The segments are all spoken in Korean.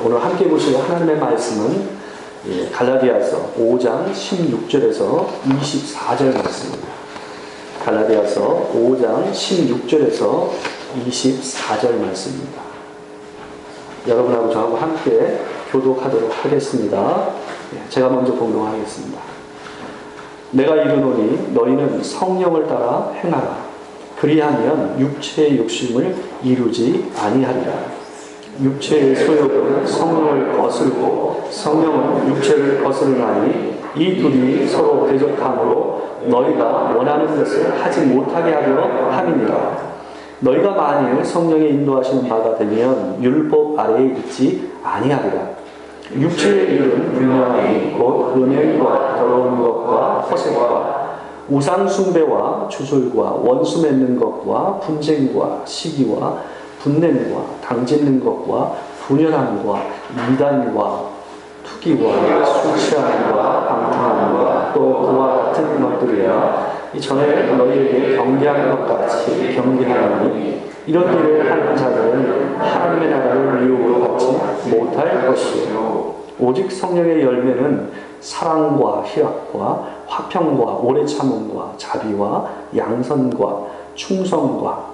오늘 함께 보실 하나님의 말씀은 갈라디아서 5장 16절에서 24절 말씀입니다. 갈라디아서 5장 16절에서 24절 말씀입니다. 여러분하고 저하고 함께 교독하도록 하겠습니다. 제가 먼저 봉독하겠습니다. 내가 이르노니 너희는 성령을 따라 행하라. 그리하면 육체의 욕심을 이루지 아니하리라. 육체의 소욕은 성령을 거스르고 성령은 육체를 거스르나니 이 둘이 서로 대적함으로 너희가 원하는 것을 하지 못하게 하려 함이니라. 너희가 만일 성령의 인도하시는 바가 되면 율법 아래에 있지 아니하리라. 육체의 일은 분명히 곧 은행과 더러운 것과 허세과 우상 숭배와 주술과 원수 맺는 것과 분쟁과 시기와 분냄과 당짓는 것과 분열함과 이단과 투기와 술 취함과 방탕함과 또 그와 같은 것들이야 전에 너희에게 경계한 것 같이 경계하니 이런 일을 하는 자들은 하나님의 나라를 유혹으로 받지 못할 것이요 오직 성령의 열매는 사랑과 희락과 화평과 오래 참음과 자비와 양선과 충성과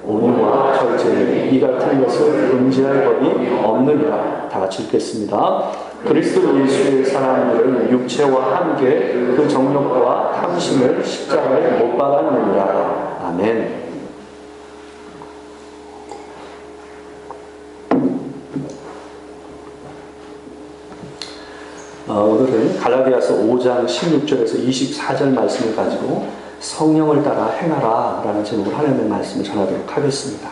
온유와 절제 이 같은 것을 금지할 법이 없느니라. 다 같이 읽겠습니다. 그리스도 예수의 사람들은 육체와 함께 그 정욕과 탐심을 십자가에 못 박았느니라. 아멘. 오늘은 갈라디아서 5장 16절에서 24절 말씀을 가지고 성령을 따라 행하라 라는 제목으로 하나님의 말씀을 전하도록 하겠습니다.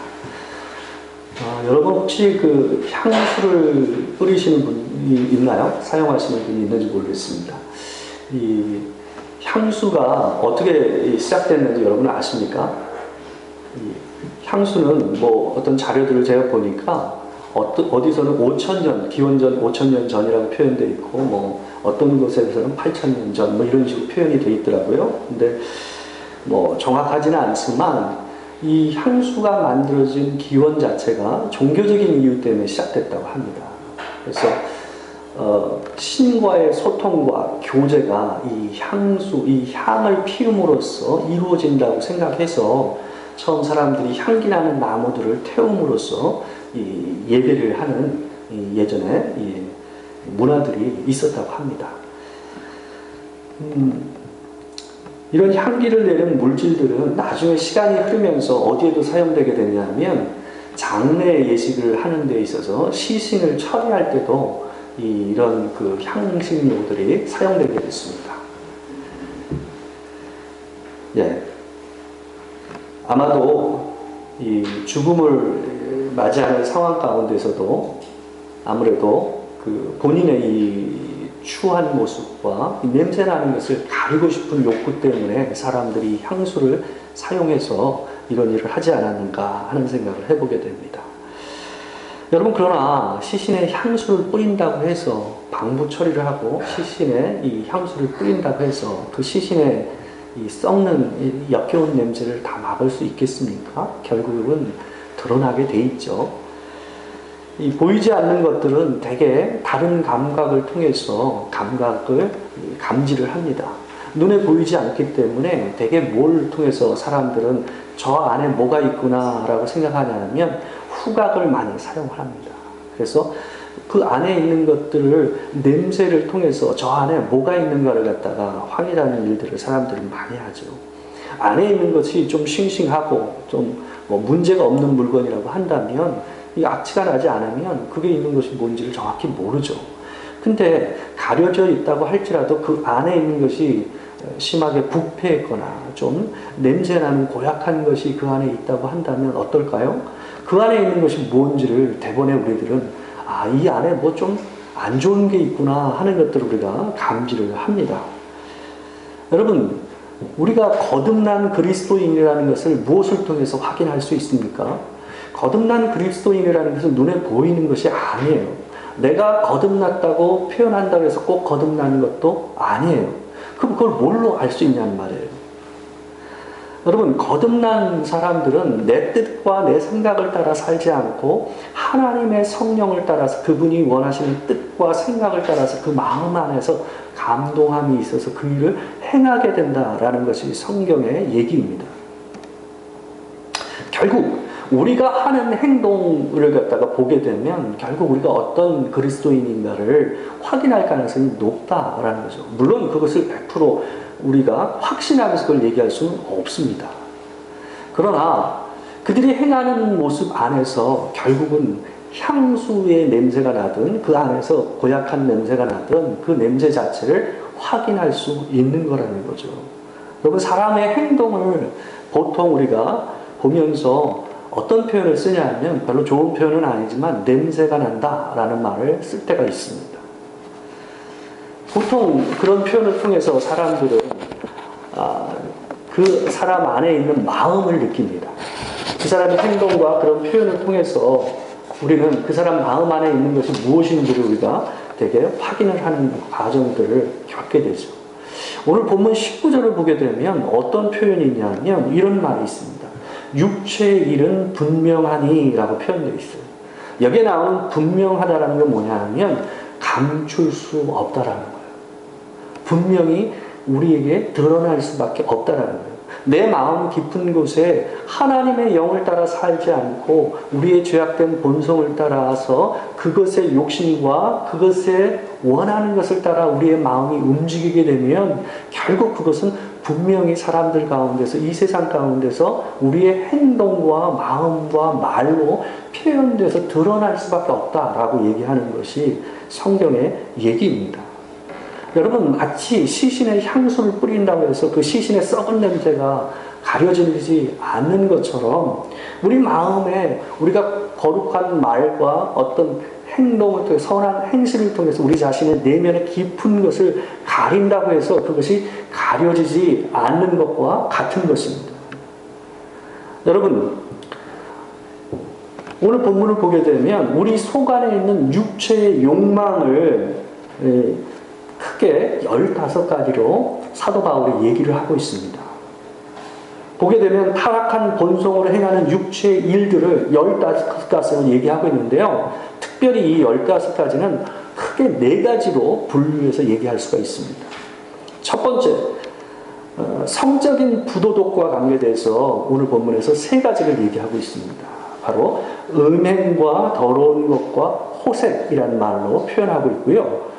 여러분 혹시 그 향수를 뿌리시는 분이 있나요? 사용하시는 분이 있는지 모르겠습니다. 이 향수가 어떻게 시작됐는지 여러분 아십니까? 이 향수는 뭐 어떤 자료들을 제가 보니까 어디서는 5,000년, 기원전 5,000년 전이라고 표현되어 있고, 뭐, 어떤 곳에서는 8,000년 전, 뭐 이런 식으로 표현이 되어 있더라고요. 근데, 뭐, 정확하지는 않지만, 이 향수가 만들어진 기원 자체가 종교적인 이유 때문에 시작됐다고 합니다. 그래서, 신과의 소통과 교제가 이 향수, 이 향을 피움으로써 이루어진다고 생각해서, 처음 사람들이 향기 나는 나무들을 태움으로써 이 예배를 하는 예전에 이 문화들이 있었다고 합니다. 이런 향기를 내는 물질들은 나중에 시간이 흐르면서 어디에도 사용되게 되냐면 장례 예식을 하는 데 있어서 시신을 처리할 때도 이런 그 향신료들이 사용되게 됐습니다. 예. 아마도 이 죽음을 맞이하는 상황 가운데서도 아무래도 그 본인의 이 추한 모습과 이 냄새나는 것을 가리고 싶은 욕구 때문에 사람들이 향수를 사용해서 이런 일을 하지 않았는가 하는 생각을 해보게 됩니다. 여러분, 그러나 시신에 향수를 뿌린다고 해서 방부 처리를 하고 시신에 이 향수를 뿌린다고 해서 그 시신에 이 썩는 이 역겨운 냄새를 다 막을 수 있겠습니까? 결국은 드러나게 돼 있죠. 이 보이지 않는 것들은 대개 다른 감각을 통해서 감각을 감지를 합니다. 눈에 보이지 않기 때문에 대개 뭘 통해서 사람들은 저 안에 뭐가 있구나 라고 생각하냐면 후각을 많이 사용을 합니다. 그래서 그 안에 있는 것들을 냄새를 통해서 저 안에 뭐가 있는가를 갖다가 확인하는 일들을 사람들은 많이 하죠. 안에 있는 것이 좀 싱싱하고 좀 뭐 문제가 없는 물건이라고 한다면 이 악취가 나지 않으면 그게 있는 것이 뭔지를 정확히 모르죠. 근데 가려져 있다고 할지라도 그 안에 있는 것이 심하게 부패했거나 좀 냄새나는 고약한 것이 그 안에 있다고 한다면 어떨까요? 그 안에 있는 것이 뭔지를 대번에 우리들은 이 안에 뭐 좀 안 좋은 게 있구나 하는 것들을 우리가 감지를 합니다. 여러분, 우리가 거듭난 그리스도인이라는 것을 무엇을 통해서 확인할 수 있습니까? 거듭난 그리스도인이라는 것은 눈에 보이는 것이 아니에요. 내가 거듭났다고 표현한다고 해서 꼭 거듭나는 것도 아니에요. 그럼 그걸 뭘로 알 수 있냐는 말이에요. 여러분, 거듭난 사람들은 내 뜻과 내 생각을 따라 살지 않고 하나님의 성령을 따라서 그분이 원하시는 뜻과 생각을 따라서 그 마음 안에서 감동함이 있어서 그 일을 행하게 된다라는 것이 성경의 얘기입니다. 결국 우리가 하는 행동을 갖다가 보게 되면 결국 우리가 어떤 그리스도인인가를 확인할 가능성이 높다라는 거죠. 물론 그것을 100% 우리가 확신하면서 그걸 얘기할 수는 없습니다. 그러나 그들이 행하는 모습 안에서 결국은 향수의 냄새가 나든 그 안에서 고약한 냄새가 나든 그 냄새 자체를 확인할 수 있는 거라는 거죠. 여러분, 사람의 행동을 보통 우리가 보면서 어떤 표현을 쓰냐면 별로 좋은 표현은 아니지만 냄새가 난다라는 말을 쓸 때가 있습니다. 보통 그런 표현을 통해서 사람들은 그 사람 안에 있는 마음을 느낍니다. 그 사람의 행동과 그런 표현을 통해서 우리는 그 사람 마음 안에 있는 것이 무엇인지를 우리가 되게 확인을 하는 과정들을 겪게 되죠. 오늘 본문 19절을 보게 되면 어떤 표현이 있냐면 이런 말이 있습니다. 육체의 일은 분명하니 라고 표현되어 있어요. 여기에 나오는 분명하다라는 건 뭐냐면 감출 수 없다라는 거예요. 분명히 우리에게 드러날 수밖에 없다라는 거예요. 내 마음 깊은 곳에 하나님의 영을 따라 살지 않고 우리의 죄악된 본성을 따라서 그것의 욕심과 그것에 원하는 것을 따라 우리의 마음이 움직이게 되면 결국 그것은 분명히 사람들 가운데서 이 세상 가운데서 우리의 행동과 마음과 말로 표현돼서 드러날 수밖에 없다라고 얘기하는 것이 성경의 얘기입니다. 여러분, 마치 시신의 향수를 뿌린다고 해서 그 시신의 썩은 냄새가 가려지지 않는 것처럼 우리 마음에 우리가 거룩한 말과 어떤 행동을 통해 선한 행실을 통해서 우리 자신의 내면의 깊은 것을 가린다고 해서 그것이 가려지지 않는 것과 같은 것입니다. 여러분, 오늘 본문을 보게 되면 우리 속 안에 있는 육체의 욕망을 크게 15가지로 사도 바울이 얘기를 하고 있습니다. 보게 되면 타락한 본성으로 행하는 육체의 일들을 15가지로 얘기하고 있는데요. 특별히 이 15가지는 크게 4가지로 분류해서 얘기할 수가 있습니다. 첫 번째, 성적인 부도덕과 관계돼서 오늘 본문에서 3가지를 얘기하고 있습니다. 바로 음행과 더러운 것과 호색이라는 말로 표현하고 있고요.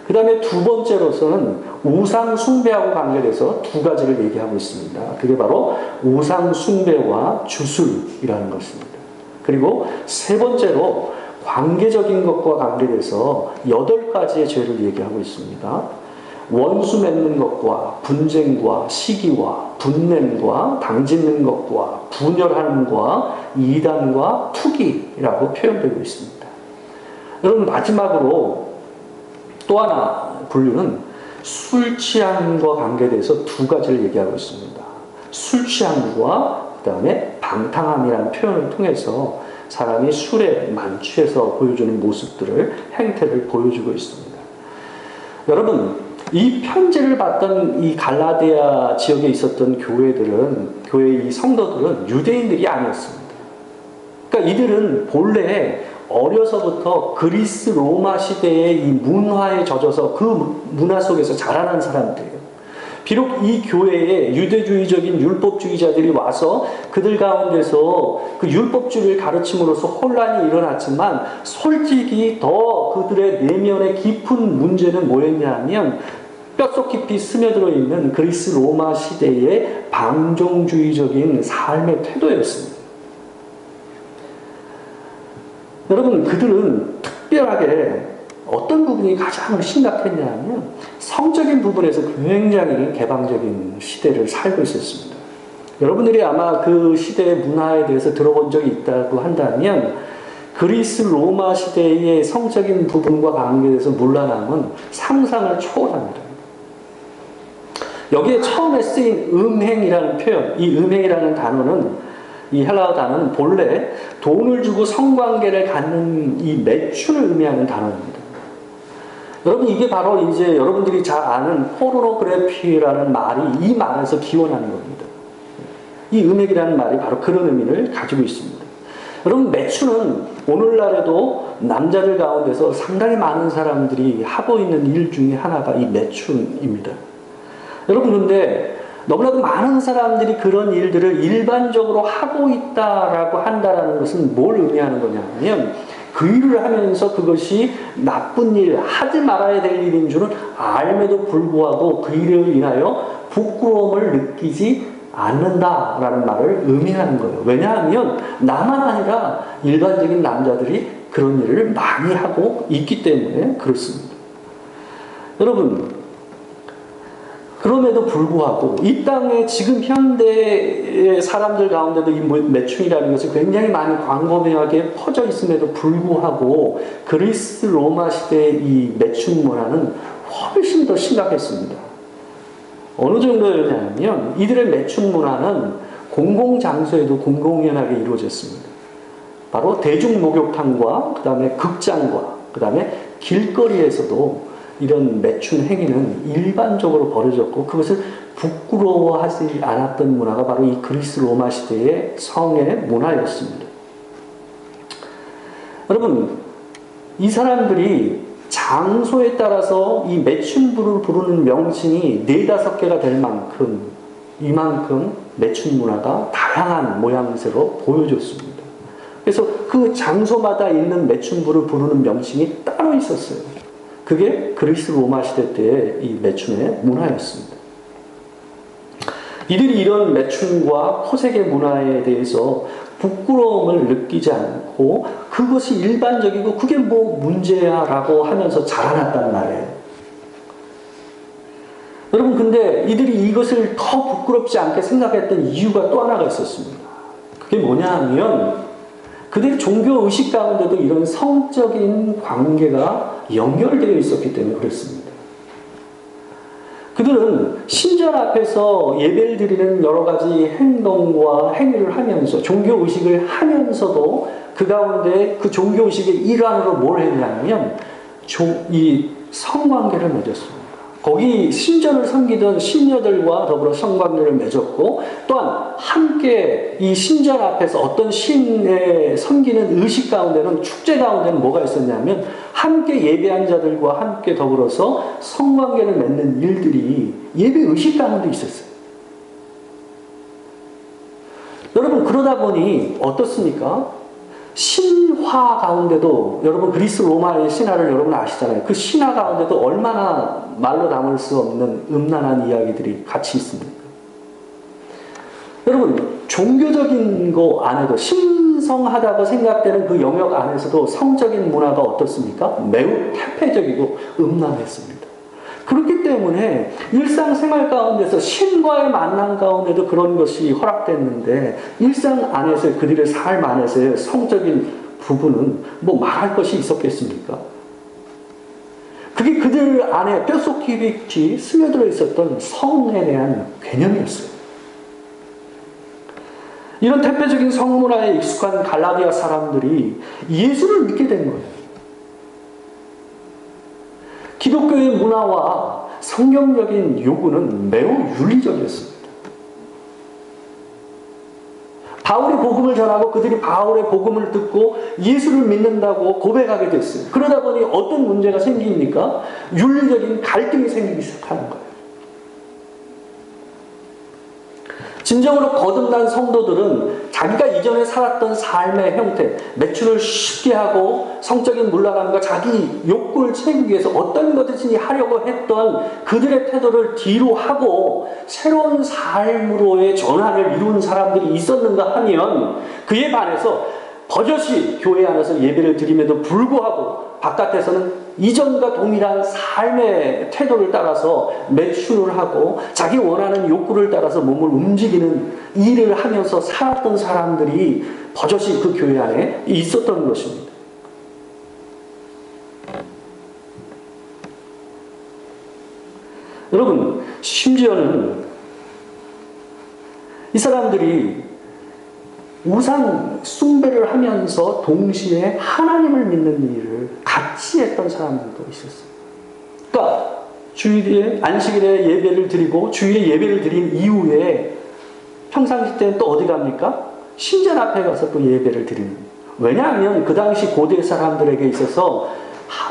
그 다음에 두 번째로서는 우상 숭배하고 관계돼서 2가지를 얘기하고 있습니다. 그게 바로 우상 숭배와 주술이라는 것입니다. 그리고 세 번째로 관계적인 것과 관계돼서 8가지의 죄를 얘기하고 있습니다. 원수 맺는 것과 분쟁과 시기와 분냄과 당짓는 것과 분열함과 이단과 투기라고 표현되고 있습니다. 여러분, 마지막으로 또 하나 분류는 술 취함과 관계돼서 2가지를 얘기하고 있습니다. 술 취함과 그 다음에 방탕함이라는 표현을 통해서 사람이 술에 만취해서 보여주는 모습들을, 행태를 보여주고 있습니다. 여러분, 이 편지를 받던 이 갈라디아 지역에 있었던 교회의 이 성도들은 유대인들이 아니었습니다. 그러니까 이들은 본래 어려서부터 그리스 로마 시대의 이 문화에 젖어서 그 문화 속에서 자라난 사람들이에요. 비록 이 교회에 유대주의적인 율법주의자들이 와서 그들 가운데서 그 율법주의를 가르침으로써 혼란이 일어났지만 솔직히 더 그들의 내면의 깊은 문제는 뭐였냐면 뼛속 깊이 스며들어 있는 그리스 로마 시대의 방종주의적인 삶의 태도였습니다. 여러분, 그들은 특별하게 어떤 부분이 가장 심각했냐면 성적인 부분에서 굉장히 개방적인 시대를 살고 있었습니다. 여러분들이 아마 그 시대의 문화에 대해서 들어본 적이 있다고 한다면 그리스 로마 시대의 성적인 부분과 관계돼서 물러남은 상상을 초월합니다. 여기에 처음에 쓰인 음행이라는 표현, 이 음행이라는 단어는, 이 헬라어 단어는 본래 돈을 주고 성관계를 갖는 이 매춘을 의미하는 단어입니다. 여러분, 이게 바로 이제 여러분들이 잘 아는 포르노그래피라는 말이 이 말에서 기원하는 겁니다. 이 음액이라는 말이 바로 그런 의미를 가지고 있습니다. 여러분, 매춘은 오늘날에도 남자들 가운데서 상당히 많은 사람들이 하고 있는 일 중에 하나가 이 매춘입니다. 여러분, 그런데 너무나도 많은 사람들이 그런 일들을 일반적으로 하고 있다라고 한다라는 것은 뭘 의미하는 거냐면, 그 일을 하면서 그것이 나쁜 일, 하지 말아야 될 일인 줄은 알면도 불구하고 그 일을 인하여 부끄러움을 느끼지 않는다라는 말을 의미하는 거예요. 왜냐하면 나만 아니라 일반적인 남자들이 그런 일을 많이 하고 있기 때문에 그렇습니다. 여러분, 그럼에도 불구하고 이 땅에 지금 현대의 사람들 가운데도 이 매춘이라는 것이 굉장히 많이 광범위하게 퍼져 있음에도 불구하고 그리스 로마 시대의 이 매춘 문화는 훨씬 더 심각했습니다. 어느 정도였냐면 이들의 매춘 문화는 공공장소에도 공공연하게 이루어졌습니다. 바로 대중목욕탕과 그 다음에 극장과 그 다음에 길거리에서도 이런 매춘 행위는 일반적으로 벌어졌고 그것을 부끄러워하지 않았던 문화가 바로 이 그리스 로마 시대의 성의 문화였습니다. 여러분, 이 사람들이 장소에 따라서 이 매춘부를 부르는 명칭이 4-5개가 될 만큼 이만큼 매춘 문화가 다양한 모양새로 보여줬습니다. 그래서 그 장소마다 있는 매춘부를 부르는 명칭이 따로 있었어요. 그게 그리스 로마 시대 때의 이 매춘의 문화였습니다. 이들이 이런 매춘과 포색의 문화에 대해서 부끄러움을 느끼지 않고 그것이 일반적이고 그게 뭐 문제야 라고 하면서 자라났단 말이에요. 여러분, 근데 이들이 이것을 더 부끄럽지 않게 생각했던 이유가 또 하나가 있었습니다. 그게 뭐냐 하면 그들의 종교의식 가운데도 이런 성적인 관계가 연결되어 있었기 때문에 그렇습니다. 그들은 신전 앞에서 예배를 드리는 여러 가지 행동과 행위를 하면서 종교의식을 하면서도 그 가운데 그 종교의식의 일환으로 뭘 했냐면 이 성관계를 맺었습니다. 거기 신전을 섬기던 신녀들과 더불어 성관계를 맺었고 또한 함께 이 신전 앞에서 어떤 신에 섬기는 의식 가운데는 축제 가운데는 뭐가 있었냐면 함께 예배한 자들과 함께 더불어서 성관계를 맺는 일들이 예배 의식 가운데 있었어요. 여러분, 그러다 보니 어떻습니까? 신화 가운데도 여러분 그리스 로마의 신화를 여러분 아시잖아요. 그 신화 가운데도 얼마나 말로 담을 수 없는 음란한 이야기들이 같이 있습니까? 여러분, 종교적인 거 안에도 신성하다고 생각되는 그 영역 안에서도 성적인 문화가 어떻습니까? 매우 태폐적이고 음란했습니다. 그렇기 때문에 일상생활 가운데서 신과의 만남 가운데도 그런 것이 허락됐는데 일상 안에서 그들의 삶 안에서의 성적인 부분은 뭐 말할 것이 있었겠습니까? 그게 그들 안에 뼛속 깊이 스며들어 있었던 성에 대한 개념이었어요. 이런 대표적인 성문화에 익숙한 갈라디아 사람들이 예수를 믿게 된 거예요. 기독교의 문화와 성경적인 요구는 매우 윤리적이었습니다. 바울이 복음을 전하고 그들이 바울의 복음을 듣고 예수를 믿는다고 고백하게 됐어요. 그러다 보니 어떤 문제가 생깁니까? 윤리적인 갈등이 생기기 시작하는 거예요. 진정으로 거듭난 성도들은 자기가 이전에 살았던 삶의 형태, 매출을 쉽게 하고 성적인 문란함과 자기 욕구를 채우기 위해서 어떤 것이든지 하려고 했던 그들의 태도를 뒤로 하고 새로운 삶으로의 전환을 이룬 사람들이 있었는가 하면 그에 반해서 버젓이 교회 안에서 예배를 드림에도 불구하고 바깥에서는 이전과 동일한 삶의 태도를 따라서 매출을 하고 자기 원하는 욕구를 따라서 몸을 움직이는 일을 하면서 살았던 사람들이 버젓이 그 교회 안에 있었던 것입니다. 여러분, 심지어는 이 사람들이 우상 숭배를 하면서 동시에 하나님을 믿는 일을 같이 했던 사람들도 있었어요. 그러니까 주일에 안식일에 예배를 드리고 주일에 예배를 드린 이후에 평상시 때는 또 어디 갑니까? 신전 앞에 가서 또 예배를 드리는 거예요. 왜냐하면 그 당시 고대 사람들에게 있어서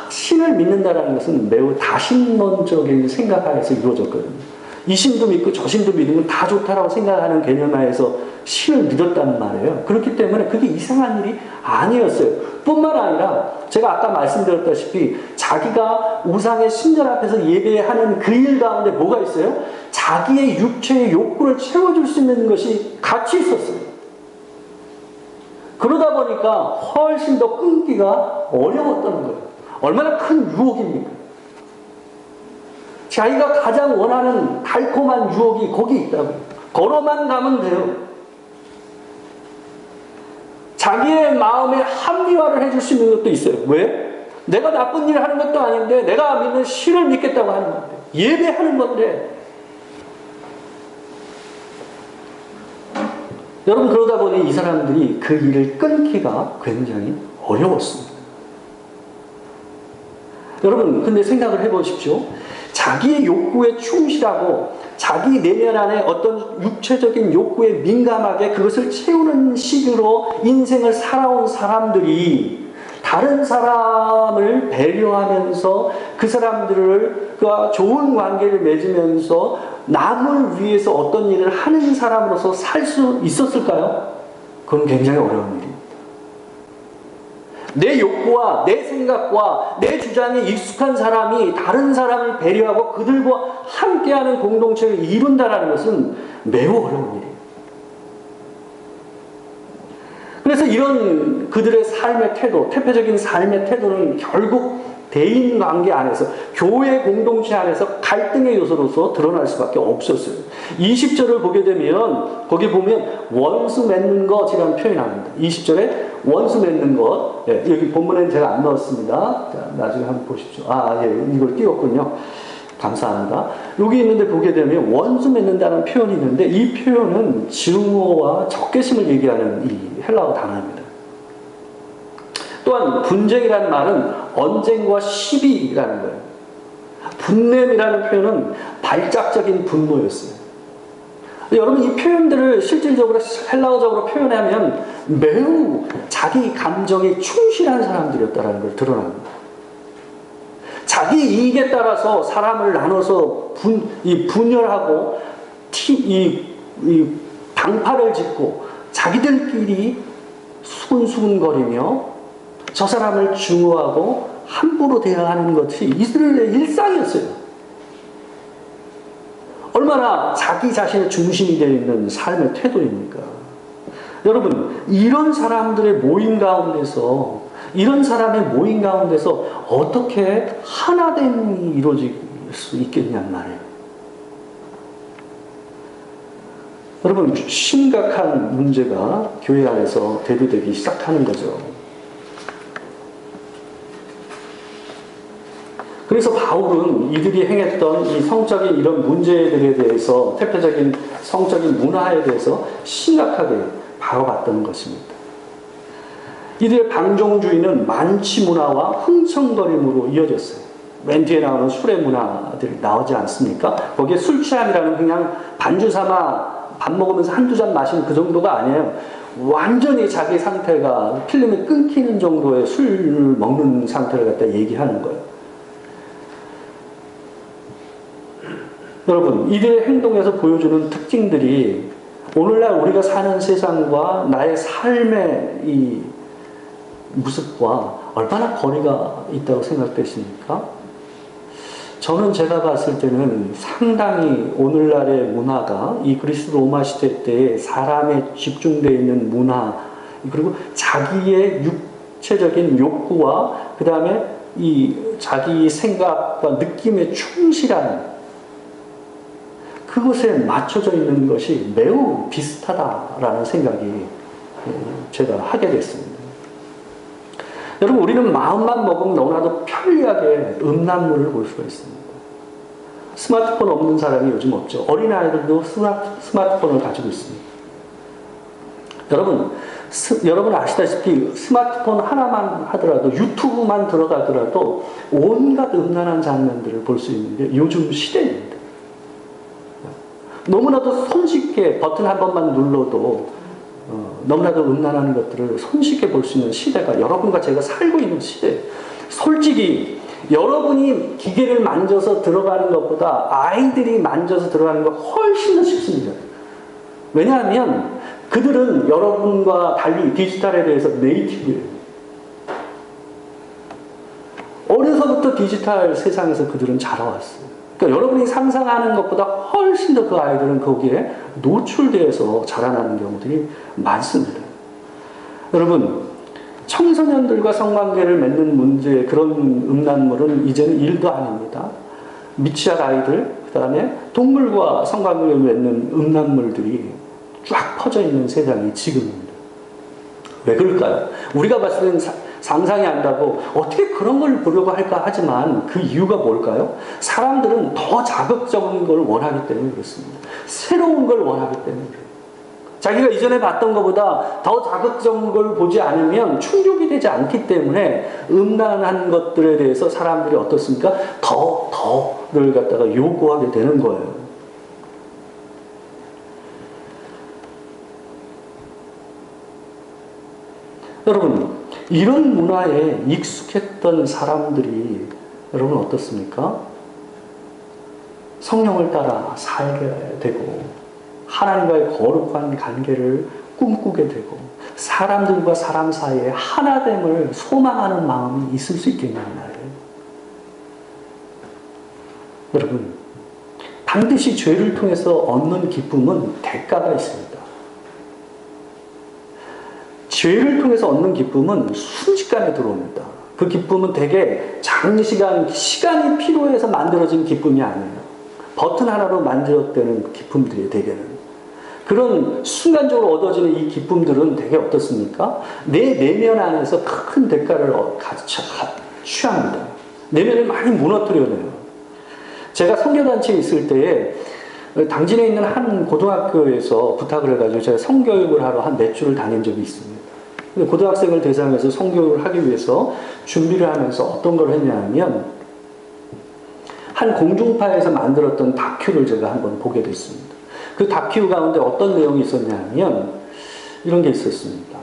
신을 믿는다는 것은 매우 다신론적인 생각 하에서 이루어졌거든요. 이 신도 믿고 저 신도 믿으면 다 좋다라고 생각하는 개념 하에서 신을 믿었단 말이에요. 그렇기 때문에 그게 이상한 일이 아니었어요. 뿐만 아니라 제가 아까 말씀드렸다시피 자기가 우상의 신전 앞에서 예배하는 그 일 가운데 뭐가 있어요? 자기의 육체의 욕구를 채워줄 수 있는 것이 같이 있었어요. 그러다 보니까 훨씬 더 끊기가 어려웠던 거예요. 얼마나 큰 유혹입니까? 자기가 가장 원하는 달콤한 유혹이 거기 있다고요. 걸어만 가면 돼요. 자기의 마음에 합리화를 해줄 수 있는 것도 있어요. 왜? 내가 나쁜 일을 하는 것도 아닌데 내가 믿는 신을 믿겠다고 하는 건데 예배하는 건데 여러분 그러다 보니 이 사람들이 그 일을 끊기가 굉장히 어려웠습니다. 여러분 근데 생각을 해보십시오. 자기의 욕구에 충실하고 자기 내면 안에 어떤 육체적인 욕구에 민감하게 그것을 채우는 식으로 인생을 살아온 사람들이 다른 사람을 배려하면서 그 사람들과 좋은 관계를 맺으면서 남을 위해서 어떤 일을 하는 사람으로서 살 수 있었을까요? 그건 굉장히 어려운 일입니다. 내 욕구와 내 생각과 내 주장에 익숙한 사람이 다른 사람을 배려하고 그들과 함께하는 공동체를 이룬다는 것은 매우 어려운 일이에요. 그래서 이런 그들의 삶의 태도, 대표적인 삶의 태도는 결국 대인관계 안에서 교회 공동체 안에서 갈등의 요소로서 드러날 수밖에 없었어요. 20절을 보게 되면 거기 보면 원수 맺는 것이라는 표현이 나옵니다. 20절에 원수 맺는 것. 예, 여기 본문에는 제가 안 넣었습니다. 자, 나중에 한번 보십시오. 예, 이걸 띄웠군요. 감사합니다. 여기 있는데 보게 되면 원수 맺는다는 표현이 있는데 이 표현은 증오와 적개심을 얘기하는 이 헬라어 단어입니다. 또한 분쟁이라는 말은 언쟁과 시비라는 거예요. 분냄이라는 표현은 발작적인 분노였어요. 여러분 이 표현들을 실질적으로 헬라어적으로 표현하면 매우 자기 감정에 충실한 사람들이었다는 걸 드러납니다. 자기 이익에 따라서 사람을 나눠서 분열하고 방파를 짓고 자기들끼리 수근수근거리며 저 사람을 증오하고 함부로 대하는 것이 이들의 일상이었어요. 얼마나 자기 자신의 중심이 되어 있는 삶의 태도입니까? 여러분, 이런 사람들의 모임 가운데서, 이런 사람의 모임 가운데서 어떻게 하나됨이 이루어질 수 있겠냔 말이에요. 여러분, 심각한 문제가 교회 안에서 대두되기 시작하는 거죠. 그래서 바울은 이들이 행했던 이 성적인 이런 문제들에 대해서 대표적인 성적인 문화에 대해서 심각하게 바라봤던 것입니다. 이들의 방종주의는 만취 문화와 흥청거림으로 이어졌어요. 맨 뒤에 나오는 술의 문화들이 나오지 않습니까? 거기에 술 취함이라는 그냥 반주 삼아 밥 먹으면서 한두 잔 마시는 그 정도가 아니에요. 완전히 자기 상태가 필름이 끊기는 정도의 술을 먹는 상태를 갖다 얘기하는 거예요. 여러분, 이들의 행동에서 보여주는 특징들이 오늘날 우리가 사는 세상과 나의 삶의 이 모습과 얼마나 거리가 있다고 생각되십니까? 저는 제가 봤을 때는 상당히 오늘날의 문화가 이 그리스 로마 시대 때의 사람에 집중되어 있는 문화, 그리고 자기의 육체적인 욕구와 그 다음에 이 자기 생각과 느낌에 충실한 그것에 맞춰져 있는 것이 매우 비슷하다라는 생각이 제가 하게 됐습니다. 여러분, 우리는 마음만 먹으면 너무나도 편리하게 음란물을 볼 수가 있습니다. 스마트폰 없는 사람이 요즘 없죠. 어린아이들도 스마트폰을 가지고 있습니다. 여러분 아시다시피 스마트폰 하나만 하더라도 유튜브만 들어가더라도 온갖 음란한 장면들을 볼 수 있는 게 요즘 시대입니다. 너무나도 손쉽게 버튼 한 번만 눌러도 너무나도 음란한 것들을 손쉽게 볼 수 있는 시대가 여러분과 제가 살고 있는 시대. 솔직히 여러분이 기계를 만져서 들어가는 것보다 아이들이 만져서 들어가는 것 훨씬 더 쉽습니다. 왜냐하면 그들은 여러분과 달리 디지털에 대해서 네이티브예요. 어려서부터 디지털 세상에서 그들은 자라왔어요. 그러니까 여러분이 상상하는 것보다 훨씬 더 그 아이들은 거기에 노출되어서 자라나는 경우들이 많습니다. 여러분, 청소년들과 성관계를 맺는 문제, 그런 음란물은 이제는 일도 아닙니다. 미취학 아이들, 그 다음에 동물과 성관계를 맺는 음란물들이 쫙 퍼져 있는 세상이 지금입니다. 왜 그럴까요? 우리가 봤을 때는 상상이 안 가고 어떻게 그런 걸 보려고 할까 하지만 그 이유가 뭘까요? 사람들은 더 자극적인 걸 원하기 때문에 그렇습니다. 새로운 걸 원하기 때문에 그래요. 자기가 이전에 봤던 것보다 더 자극적인 걸 보지 않으면 충족이 되지 않기 때문에 음란한 것들에 대해서 사람들이 어떻습니까? 더를 갖다가 요구하게 되는 거예요. 여러분, 이런 문화에 익숙했던 사람들이 여러분 어떻습니까? 성령을 따라 살게 되고 하나님과의 거룩한 관계를 꿈꾸게 되고 사람들과 사람 사이에 하나됨을 소망하는 마음이 있을 수 있겠냐는 말이에요. 여러분, 반드시 죄를 통해서 얻는 기쁨은 대가가 있습니다. 죄를 통해서 얻는 기쁨은 순식간에 들어옵니다. 그 기쁨은 되게 장시간, 시간이 필요해서 만들어진 기쁨이 아니에요. 버튼 하나로 만들어지는 기쁨들이 대개는. 그런 순간적으로 얻어지는 이 기쁨들은 되게 어떻습니까? 내 내면 안에서 큰 대가를 취합니다. 내면을 많이 무너뜨려내요. 제가 선교단체에 있을 때에 당진에 있는 한 고등학교에서 부탁을 해가지고 제가 성교육을 하러 한 몇 주를 다닌 적이 있습니다. 고등학생을 대상해서 성교육을 하기 위해서 준비를 하면서 어떤 걸 했냐면 한 공중파에서 만들었던 다큐를 제가 한번 보게 됐습니다. 그 다큐 가운데 어떤 내용이 있었냐면 이런 게 있었습니다.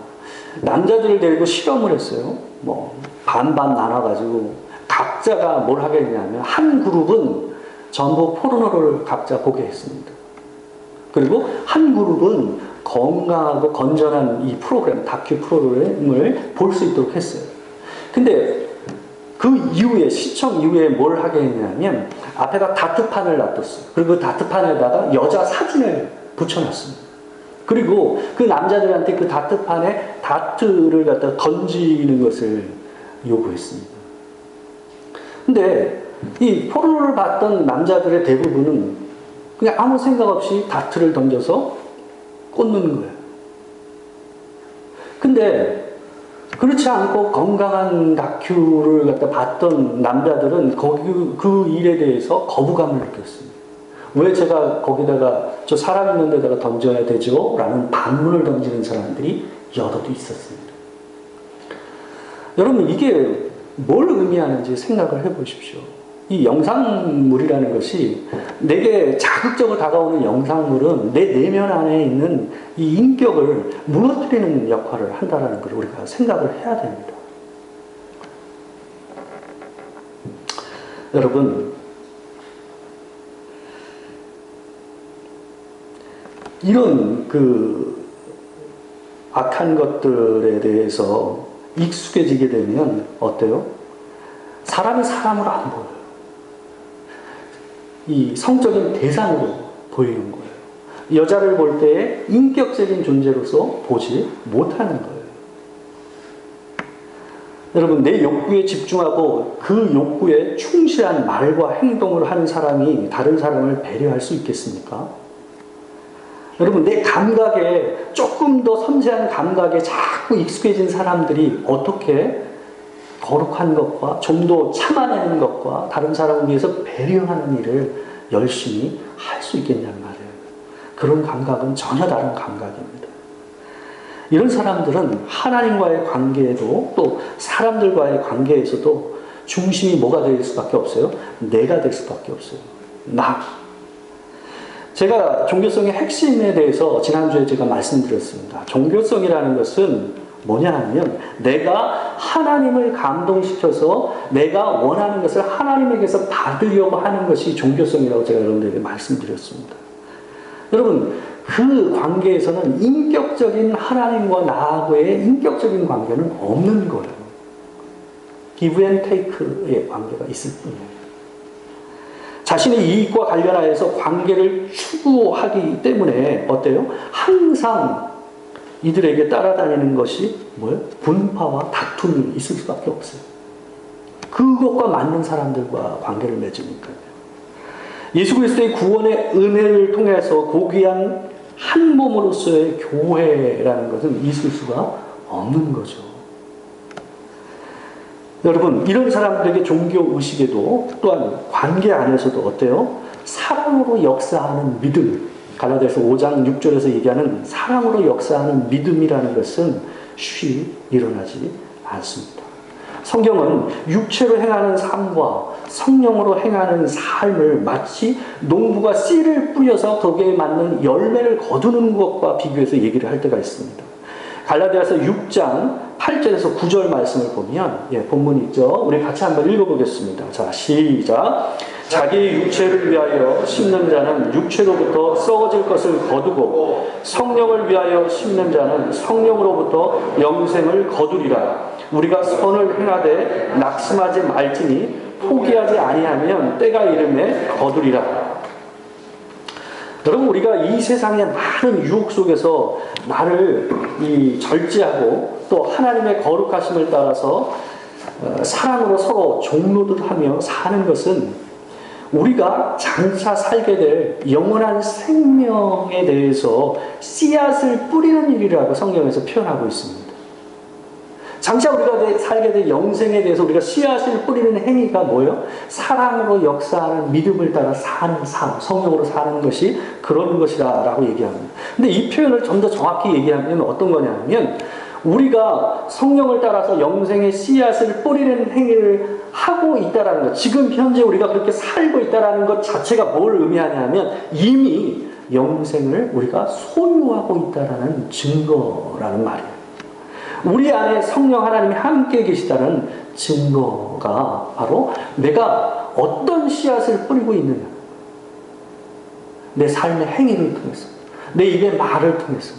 남자들을 데리고 실험을 했어요. 뭐 반반 나눠가지고 각자가 뭘 하겠냐면 한 그룹은 전부 포르노를 각자 보게 했습니다. 그리고 한 그룹은 건강하고 건전한 이 프로그램, 다큐 프로그램을 볼 수 있도록 했어요. 근데 그 이후에, 시청 이후에 뭘 하게 했냐면 앞에다 다트판을 놔뒀어요. 그리고 그 다트판에다가 여자 사진을 붙여놨습니다. 그리고 그 남자들한테 그 다트판에 다트를 갖다 던지는 것을 요구했습니다. 근데 이 포르노를 봤던 남자들의 대부분은 그냥 아무 생각 없이 다트를 던져서 꽂는 거예요. 근데 그렇지 않고 건강한 다큐를 갖다 봤던 남자들은 그 일에 대해서 거부감을 느꼈습니다. 왜 제가 거기다가 저 사람 있는 데다가 던져야 되죠? 라는 반문을 던지는 사람들이 여럿 있었습니다. 여러분, 이게 뭘 의미하는지 생각을 해보십시오. 이 영상물이라는 것이 내게 자극적으로 다가오는 영상물은 내 내면 안에 있는 이 인격을 무너뜨리는 역할을 한다는 걸 우리가 생각을 해야 됩니다. 여러분, 이런 그 악한 것들에 대해서 익숙해지게 되면 어때요? 사람이 사람으로 안 보여요. 이 성적인 대상으로 보이는 거예요. 여자를 볼 때 인격적인 존재로서 보지 못하는 거예요. 여러분, 내 욕구에 집중하고 그 욕구에 충실한 말과 행동을 하는 사람이 다른 사람을 배려할 수 있겠습니까? 여러분, 내 감각에 조금 더 섬세한 감각에 자꾸 익숙해진 사람들이 어떻게 거룩한 것과 좀 더 참아내는 것과 다른 사람을 위해서 배려하는 일을 열심히 할 수 있겠냐는 말이에요. 그런 감각은 전혀 다른 감각입니다. 이런 사람들은 하나님과의 관계에도 또 사람들과의 관계에서도 중심이 뭐가 될 수밖에 없어요? 내가 될 수밖에 없어요. 나. 제가 종교성의 핵심에 대해서 지난주에 제가 말씀드렸습니다. 종교성이라는 것은 뭐냐 하면 내가 하나님을 감동시켜서 내가 원하는 것을 하나님에게서 받으려고 하는 것이 종교성이라고 제가 여러분들에게 말씀드렸습니다. 여러분, 그 관계에서는 인격적인 하나님과 나하고의 인격적인 관계는 없는 거예요. give and take의 관계가 있을 뿐이에요. 자신의 이익과 관련하여서 관계를 추구하기 때문에 어때요? 항상 이들에게 따라다니는 것이 뭐예요? 분파와 다툼이 있을 수밖에 없어요. 그것과 맞는 사람들과 관계를 맺으니까요. 예수 그리스도의 구원의 은혜를 통해서 고귀한 한 몸으로서의 교회라는 것은 있을 수가 없는 거죠. 여러분, 이런 사람들에게 종교의식에도 또한 관계 안에서도 어때요? 사랑으로 역사하는 믿음, 갈라디아서 5장 6절에서 얘기하는 사랑으로 역사하는 믿음이라는 것은 쉽이 일어나지 않습니다. 성경은 육체로 행하는 삶과 성령으로 행하는 삶을 마치 농부가 씨를 뿌려서 거기에 맞는 열매를 거두는 것과 비교해서 얘기를 할 때가 있습니다. 갈라디아서 6장 8절에서 9절 말씀을 보면 본문이 있죠. 우리 같이 한번 읽어보겠습니다. 자, 시작. 자기의 육체를 위하여 심는 자는 육체로부터 썩어질 것을 거두고 성령을 위하여 심는 자는 성령으로부터 영생을 거두리라. 우리가 선을 행하되 낙심하지 말지니 포기하지 아니하면 때가 이름에 거두리라. 여러분, 우리가 이 세상의 많은 유혹 속에서 나를 절제하고 또 하나님의 거룩하심을 따라서 사랑으로 서로 종노릇하며 사는 것은 우리가 장차 살게 될 영원한 생명에 대해서 씨앗을 뿌리는 일이라고 성경에서 표현하고 있습니다. 장차 우리가 살게 될 영생에 대해서 우리가 씨앗을 뿌리는 행위가 뭐예요? 사랑으로 역사하는 믿음을 따라 사는 삶, 성령으로 사는 것이 그런 것이라고 얘기합니다. 근데 이 표현을 좀 더 정확히 얘기하면 어떤 거냐면 우리가 성령을 따라서 영생의 씨앗을 뿌리는 행위를 하고 있다는 것, 지금 현재 우리가 그렇게 살고 있다는 것 자체가 뭘 의미하냐면 이미 영생을 우리가 소유하고 있다는 증거라는 말이에요. 우리 안에 성령 하나님이 함께 계시다는 증거가 바로 내가 어떤 씨앗을 뿌리고 있느냐. 내 삶의 행위를 통해서, 내 입의 말을 통해서.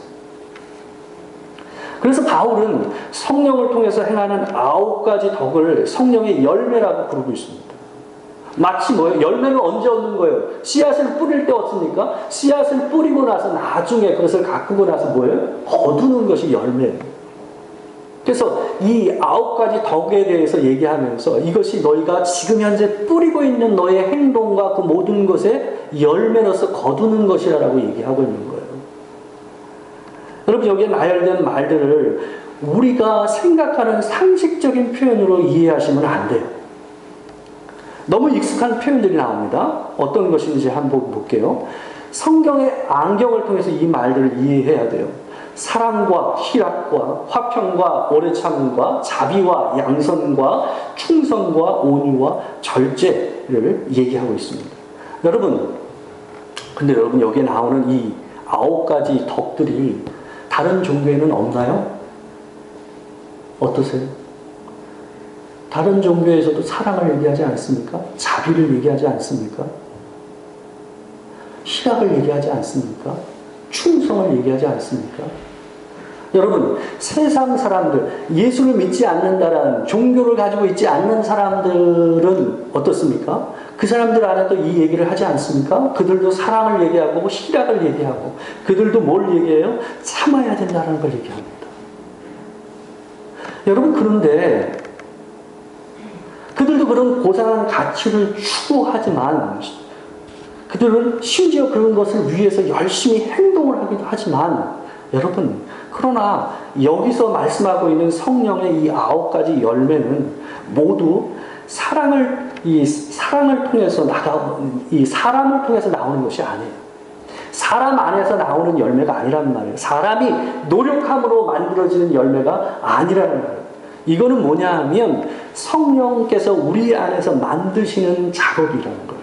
그래서 바울은 성령을 통해서 행하는 9가지 덕을 성령의 열매라고 부르고 있습니다. 마치 뭐예요? 열매는 언제 얻는 거예요? 씨앗을 뿌릴 때 얻습니까? 씨앗을 뿌리고 나서 나중에 그것을 가꾸고 나서 뭐예요? 거두는 것이 열매예요. 그래서 이 9가지 덕에 대해서 얘기하면서 이것이 너희가 지금 현재 뿌리고 있는 너의 행동과 그 모든 것의 열매로서 거두는 것이라고 얘기하고 있는 거예요. 여러분, 여기에 나열된 말들을 우리가 생각하는 상식적인 표현으로 이해하시면 안 돼요. 너무 익숙한 표현들이 나옵니다. 어떤 것인지 한번 볼게요. 성경의 안경을 통해서 이 말들을 이해해야 돼요. 사랑과 희락과 화평과 오래 참음과 자비와 양선과 충성과 온유와 절제를 얘기하고 있습니다. 여러분, 근데 여러분 여기에 나오는 이 9가지 덕들이 다른 종교에는 없나요? 어떠세요? 다른 종교에서도 사랑을 얘기하지 않습니까? 자비를 얘기하지 않습니까? 희락을 얘기하지 않습니까? 충성을 얘기하지 않습니까? 여러분, 세상 사람들, 예수를 믿지 않는다라는 종교를 가지고 있지 않는 사람들은 어떻습니까? 그 사람들 안에도 이 얘기를 하지 않습니까? 그들도 사랑을 얘기하고 희락을 얘기하고 그들도 뭘 얘기해요? 참아야 된다는 걸 얘기합니다. 여러분, 그런데 그들도 그런 고상한 가치를 추구하지만 그들은 심지어 그런 것을 위해서 열심히 행동을 하기도 하지만 여러분, 그러나 여기서 말씀하고 있는 성령의 이 9가지 열매는 모두 사랑을 통해서 이 사람을 통해서 나오는 것이 아니에요. 사람 안에서 나오는 열매가 아니란 말이에요. 사람이 노력함으로 만들어지는 열매가 아니라는 말이에요. 이거는 뭐냐 하면 성령께서 우리 안에서 만드시는 작업이라는 거예요.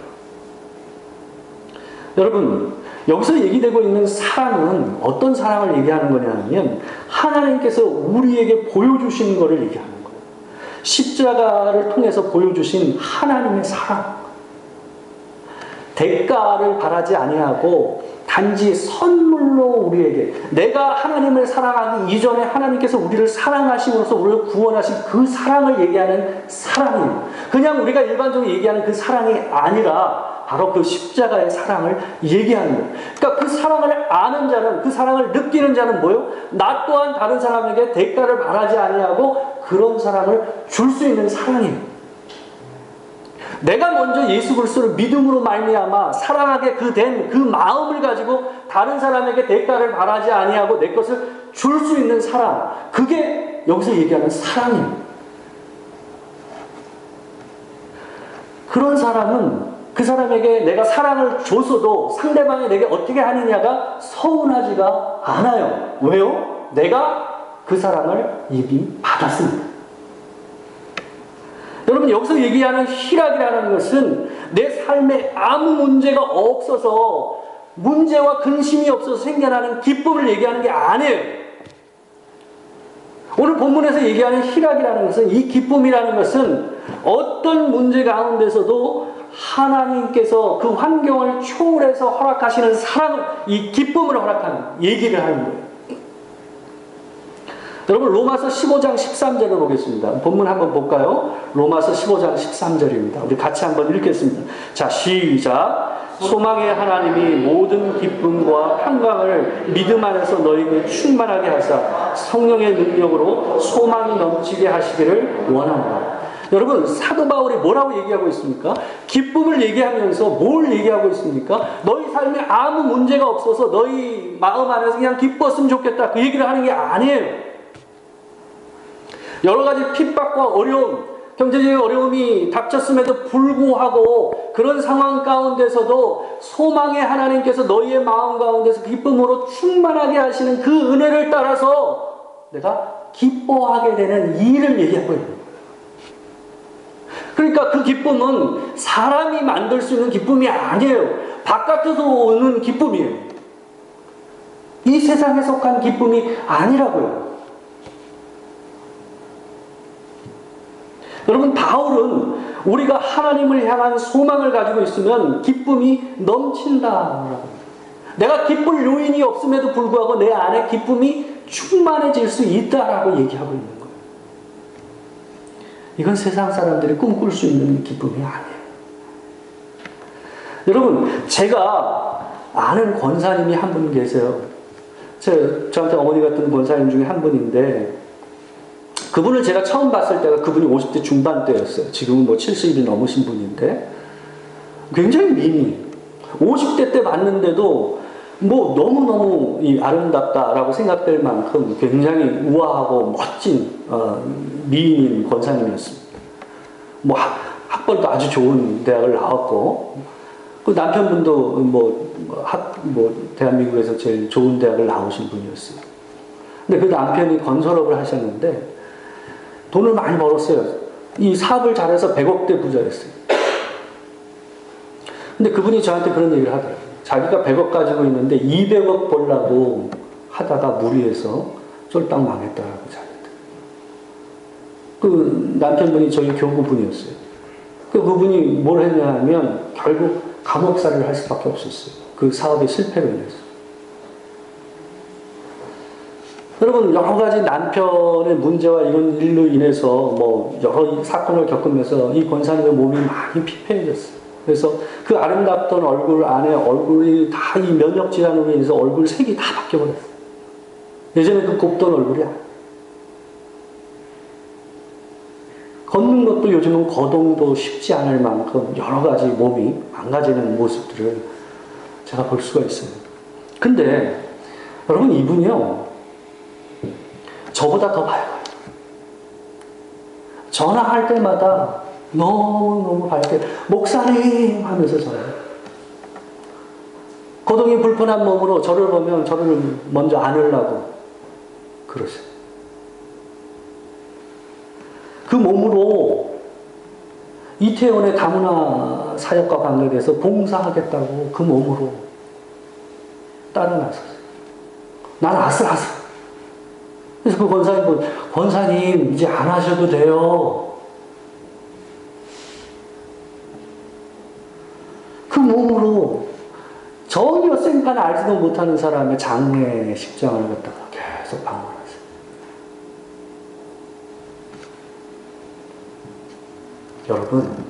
여러분, 여기서 얘기되고 있는 사랑은 어떤 사랑을 얘기하는 거냐 하면 하나님께서 우리에게 보여주신 것을 얘기하는 거예요. 십자가를 통해서 보여주신 하나님의 사랑. 대가를 바라지 아니하고 단지 선물로 우리에게, 내가 하나님을 사랑하기 이전에 하나님께서 우리를 사랑하심으로써 우리를 구원하신 그 사랑을 얘기하는 사랑이에요. 그냥 우리가 일반적으로 얘기하는 그 사랑이 아니라 바로 그 십자가의 사랑을 얘기하는 거예요. 그러니까 그 사랑을 아는 자는, 그 사랑을 느끼는 자는 뭐예요? 나 또한 다른 사람에게 대가를 바라지 아니하고 그런 사랑을 줄 수 있는 사랑이에요. 내가 먼저 예수 그리스도를 믿음으로 말미암아 사랑하게 그 마음을 가지고 다른 사람에게 대가를 바라지 아니하고 내 것을 줄 수 있는 사랑, 그게 여기서 얘기하는 사랑입니다. 그런 사람은 그 사람에게 내가 사랑을 줬어도 상대방이 내게 어떻게 하느냐가 서운하지가 않아요. 왜요? 내가 그 사랑을 이미 받았습니다. 여러분, 여기서 얘기하는 희락이라는 것은 내 삶에 아무 문제가 없어서, 문제와 근심이 없어서 생겨나는 기쁨을 얘기하는 게 아니에요. 오늘 본문에서 얘기하는 희락이라는 것은, 이 기쁨이라는 것은 어떤 문제 가운데서도 하나님께서 그 환경을 초월해서 허락하시는 사랑을, 이 기쁨을 허락하는 얘기를 하는 거예요. 여러분, 로마서 15장 13절을 보겠습니다. 본문 한번 볼까요? 로마서 15장 13절입니다. 우리 같이 한번 읽겠습니다. 자, 시작. 소망의 하나님이 모든 기쁨과 평강을 믿음 안에서 너희에게 충만하게 하사 성령의 능력으로 소망이 넘치게 하시기를 원합니다. 여러분, 사도 바울이 뭐라고 얘기하고 있습니까? 기쁨을 얘기하면서 뭘 얘기하고 있습니까? 너희 삶에 아무 문제가 없어서 너희 마음 안에서 그냥 기뻤으면 좋겠다, 그 얘기를 하는 게 아니에요. 여러 가지 핍박과 어려움, 경제적인 어려움이 닥쳤음에도 불구하고 그런 상황 가운데서도 소망의 하나님께서 너희의 마음 가운데서 기쁨으로 충만하게 하시는 그 은혜를 따라서 내가 기뻐하게 되는 일을 얘기하고 있는 거예요. 그러니까 그 기쁨은 사람이 만들 수 있는 기쁨이 아니에요. 바깥에서 오는 기쁨이에요. 이 세상에 속한 기쁨이 아니라고요. 여러분, 바울은 우리가 하나님을 향한 소망을 가지고 있으면 기쁨이 넘친다. 내가 기쁠 요인이 없음에도 불구하고 내 안에 기쁨이 충만해질 수 있다라고 얘기하고 있는 거예요. 이건 세상 사람들이 꿈꿀 수 있는 기쁨이 아니에요. 여러분, 제가 아는 권사님이 한 분 계세요. 저한테 어머니 같은 권사님 중에 한 분인데, 그분을 제가 처음 봤을 때가 그분이 50대 중반 때였어요. 지금은 뭐 70이 넘으신 분인데 굉장히 미니. 50대 때 봤는데도 뭐 너무너무 아름답다라고 생각될 만큼 굉장히 우아하고 멋진 미인인 권사님이었습니다. 뭐 학벌도 아주 좋은 대학을 나왔고, 그 남편분도 대한민국에서 제일 좋은 대학을 나오신 분이었어요. 근데 그 남편이 건설업을 하셨는데 돈을 많이 벌었어요. 이 사업을 잘해서 100억대 부자였어요. 근데 그분이 저한테 그런 얘기를 하더라고요. 자기가 100억 가지고 있는데 200억 벌라고 하다가 무리해서 쫄딱 망했다라고 자기한테. 그 남편분이 저희 교구분이었어요. 그분이 뭘 했냐 하면 결국 감옥살이를 할 수밖에 없었어요. 그 사업의 실패로 인해서. 여러분, 여러 가지 남편의 문제와 이런 일로 인해서 뭐 여러 사건을 겪으면서 이 권사님의 몸이 많이 피폐해졌어요. 그래서 그 아름답던 얼굴 안에 얼굴이 다 이 면역 질환으로 인해서 얼굴 색이 다 바뀌어버렸어요. 예전에 그 곱던 얼굴이 아니에요. 걷는 것도 요즘은 거동도 쉽지 않을 만큼 여러 가지 몸이 망가지는 모습들을 제가 볼 수가 있어요. 근데 여러분, 이분이요, 저보다 더 밝아요. 전화할 때마다 너무너무 밝게 목사님 하면서 전화해요. 거동이 불편한 몸으로 저를 보면 저를 먼저 안으려고 그러세요. 그 몸으로 이태원의 다문화 사역과 관계돼서 봉사하겠다고 그 몸으로 따라 나섰어요. 난 아슬아슬. 그래서 그 권사님 이제 안 하셔도 돼요. 그 몸으로 전혀 생판 알지도 못하는 사람의 장례식장을 갖다가 계속 방문하세요. 여러분,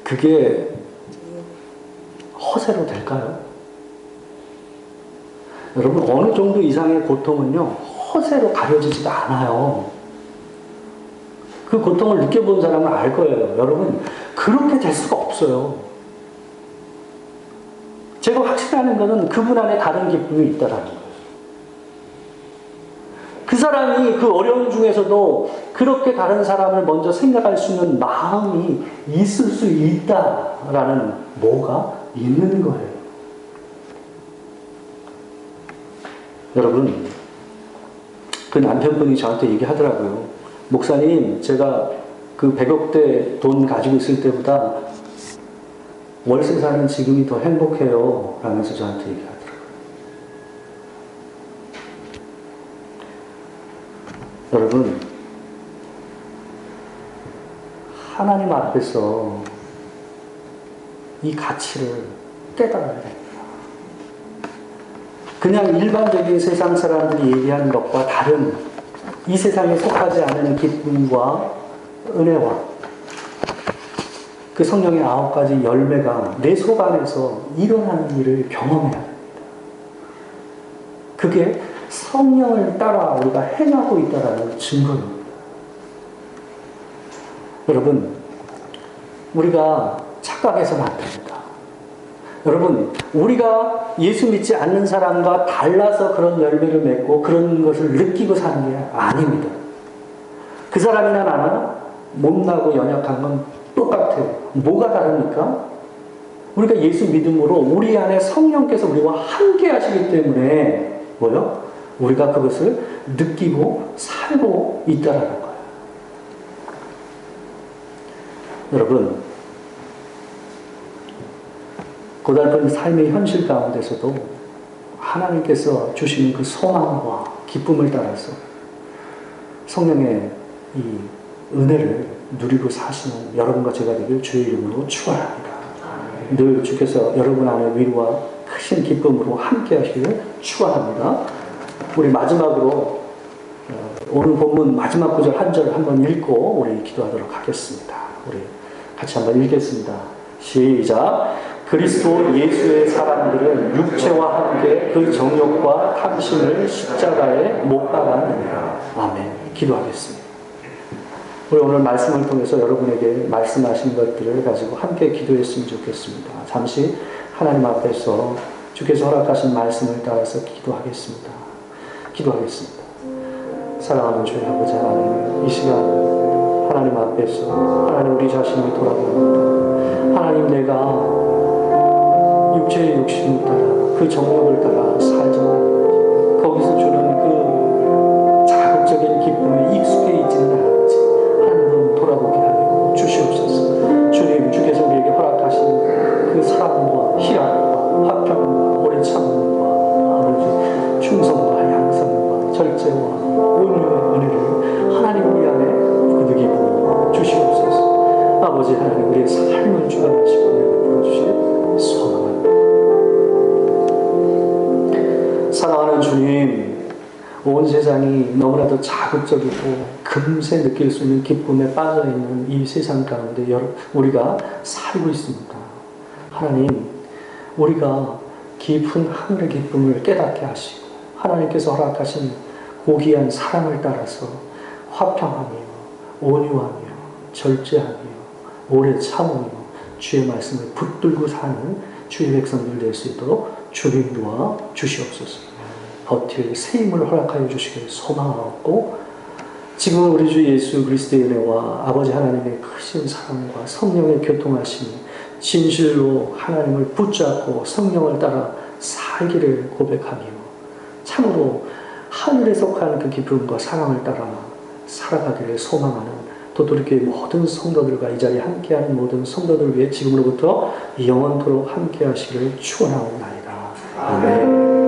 그게 허세로 될까요? 여러분, 어느 정도 이상의 고통은요, 허세로 가려지지가 않아요. 그 고통을 느껴본 사람은 알 거예요. 여러분, 그렇게 될 수가 없어요. 제가 확신하는 것은 그분 안에 다른 기쁨이 있다라는 거예요. 그 사람이 그 어려움 중에서도 그렇게 다른 사람을 먼저 생각할 수 있는 마음이 있을 수 있다라는 뭐가 있는 거예요. 여러분, 그 남편분이 저한테 얘기하더라고요. 목사님, 제가 그 100억대 돈 가지고 있을 때보다 월세 사는 지금이 더 행복해요. 라면서 저한테 얘기하더라고요. 여러분, 하나님 앞에서 이 가치를 깨달아야 됩니다. 그냥 일반적인 세상 사람들이 얘기하는 것과 다른 이 세상에 속하지 않은 기쁨과 은혜와 그 성령의 9가지 열매가 내 속 안에서 일어나는 일을 경험해야 합니다. 그게 성령을 따라 우리가 행하고 있다는 증거입니다. 여러분, 우리가 착각해서는 안 됩니다. 여러분, 우리가 예수 믿지 않는 사람과 달라서 그런 열매를 맺고 그런 것을 느끼고 사는 게 아닙니다. 그 사람이나 나나 못나고 연약한 건 똑같아요. 뭐가 다릅니까? 우리가 예수 믿음으로 우리 안에 성령께서 우리와 함께 하시기 때문에 뭐요? 우리가 그것을 느끼고 살고 있다는 거예요. 여러분, 고달픈 삶의 현실 가운데서도 하나님께서 주시는 그 소망과 기쁨을 따라서 성령의 이 은혜를 누리고 사시는 여러분과 제가 되길 주의 이름으로 축원합니다. 늘 주께서 여러분 안에 위로와 크신 기쁨으로 함께 하시기를 축원합니다. 우리 마지막으로 오늘 본문 마지막 구절 한 절 한번 읽고 우리 기도하도록 하겠습니다. 우리 같이 한번 읽겠습니다. 시작. 그리스도 예수의 사람들은 육체와 함께 그 정욕과 탐심을 십자가에 못 박았느니라. 아멘. 기도하겠습니다. 우리 오늘 말씀을 통해서 여러분에게 말씀하신 것들을 가지고 함께 기도했으면 좋겠습니다. 잠시 하나님 앞에서 주께서 허락하신 말씀을 따라서 기도하겠습니다. 사랑하는 주의 아버지 하나님, 이 시간 하나님 앞에서 하나님 우리 자신을 돌아봅니다. 하나님, 내가 육체의 욕심을 따라 그 정욕을 따라 살지 않았는지, 거기서 주는 그 자극적인 기쁨에 익숙해 있지는 않았는지 한번 돌아보게 하여 주시옵소서. 주님, 주께서 우리에게 허락하신 그 사랑과 희락과 화평과 오래 참음과 아버지 충성과 양성과 절제와 온유의 은혜를 하나님 우리 안에 부득이 부어 주시옵소서. 아버지 하나님, 우리의 삶을 주관하시고 은혜를 부어주실 소망합니다. 사랑하는 주님, 온 세상이 너무나도 자극적이고 금세 느낄 수 있는 기쁨에 빠져있는 이 세상 가운데 우리가 살고 있습니다. 하나님, 우리가 깊은 하늘의 기쁨을 깨닫게 하시고 하나님께서 허락하신 고귀한 사랑을 따라서 화평하며 온유하며 절제하며 오래 참으며 주의 말씀을 붙들고 사는 주의 백성들 될 수 있도록 주님 도와 주시옵소서. 버틸 새 힘을 허락하여 주시길 소망하옵고, 지금 우리 주 예수 그리스도의 은혜와 아버지 하나님의 크신 사랑과 성령의 교통하심이 진실로 하나님을 붙잡고 성령을 따라 살기를 고백하며 참으로 하늘에 속한 그 기쁨과 사랑을 따라 살아가기를 소망하는 도토리교회 모든 성도들과 이 자리에 함께하는 모든 성도들 위해 지금으로부터 영원토록 함께 하시기를 축원하옵나이다. 아멘.